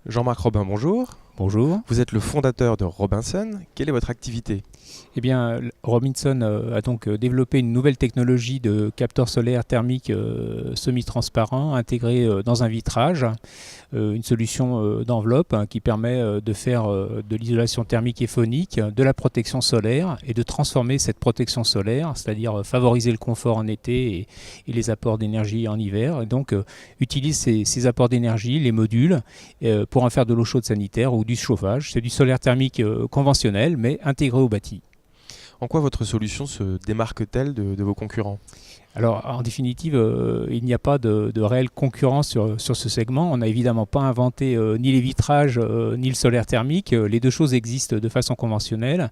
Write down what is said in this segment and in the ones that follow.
Jean-Marc Robin, bonjour. Bonjour. Vous êtes le fondateur de Robinson. Quelle est votre activité? Eh bien, Robinson a donc développé une nouvelle technologie de capteur solaire thermique semi-transparent intégré dans un vitrage, une solution d'enveloppe qui permet de faire de l'isolation thermique et phonique, de la protection solaire et de transformer cette protection solaire, c'est-à-dire favoriser le confort en été et les apports d'énergie en hiver. Et donc, utilise ces apports d'énergie, les modules, pour en faire de l'eau chaude sanitaire ou du chauffage. C'est du solaire thermique conventionnel, mais intégré au bâti. En quoi votre solution se démarque-t-elle de vos concurrents? Alors, en définitive, il n'y a pas de réelle concurrence sur ce segment. On n'a évidemment pas inventé ni les vitrages ni le solaire thermique. Les deux choses existent de façon conventionnelle.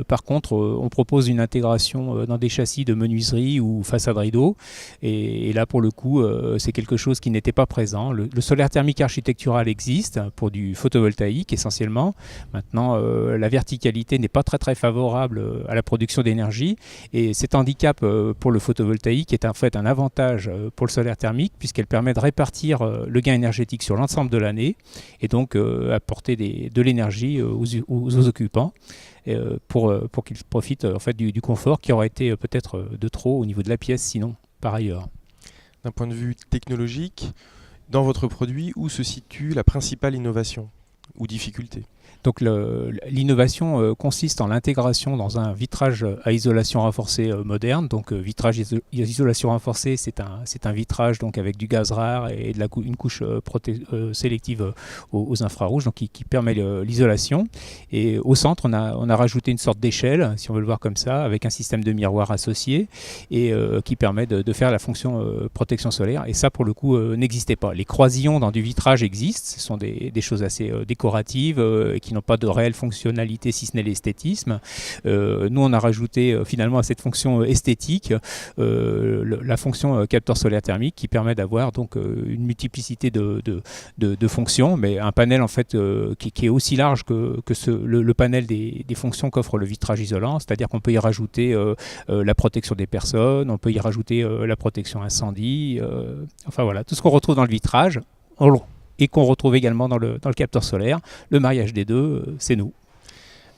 Par contre, on propose une intégration dans des châssis de menuiserie ou façade rideau. Et là, pour le coup, c'est quelque chose qui n'était pas présent. Le solaire thermique architectural existe pour du photovoltaïque essentiellement. Maintenant, la verticalité n'est pas très favorable à la production d'énergie. Et cet handicap pour le photovoltaïque est en fait un avantage pour le solaire thermique puisqu'elle permet de répartir le gain énergétique sur l'ensemble de l'année et donc apporter de l'énergie aux occupants pour qu'ils profitent en fait du confort qui aurait été peut-être de trop au niveau de la pièce sinon par ailleurs. D'un point de vue technologique, dans votre produit, où se situe la principale innovation ou difficulté? Donc l'innovation consiste en l'intégration dans un vitrage à isolation renforcée moderne. Donc vitrage isolation renforcée, c'est un vitrage donc avec du gaz rare et une couche sélective aux infrarouges, donc qui permet l'isolation. Et au centre, on a rajouté une sorte d'échelle, si on veut le voir comme ça, avec un système de miroir associé et qui permet de faire la fonction protection solaire. Et ça, pour le coup, n'existait pas. Les croisillons dans du vitrage existent. Ce sont des choses assez décoratives qui n'ont pas de réelle fonctionnalité si ce n'est l'esthétisme. Nous, on a rajouté finalement à cette fonction esthétique la fonction capteur solaire thermique qui permet d'avoir donc une multiplicité de fonctions, mais un panel en fait qui est aussi large que le panel des fonctions qu'offre le vitrage isolant, c'est-à-dire qu'on peut y rajouter la protection des personnes, on peut y rajouter la protection incendie, enfin voilà, tout ce qu'on retrouve dans le vitrage et qu'on retrouve également dans le capteur solaire. Le mariage des deux, c'est nous.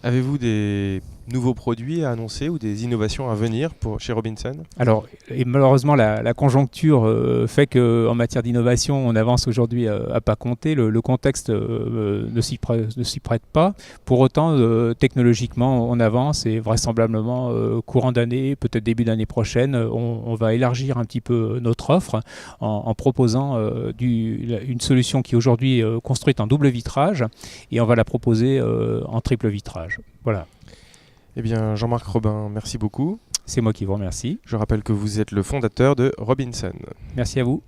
Avez-vous des nouveaux produits à annoncer ou des innovations à venir chez Robinson? Alors, et malheureusement, la conjoncture fait qu'en matière d'innovation, on avance aujourd'hui à pas compter. Le contexte ne s'y prête pas. Pour autant, technologiquement, on avance et vraisemblablement, courant d'année, peut-être début d'année prochaine, on va élargir un petit peu notre offre en proposant une solution qui est aujourd'hui construite en double vitrage et on va la proposer en triple vitrage. Voilà. Eh bien, Jean-Marc Robin, merci beaucoup. C'est moi qui vous remercie. Je rappelle que vous êtes le fondateur de Robinson. Merci à vous.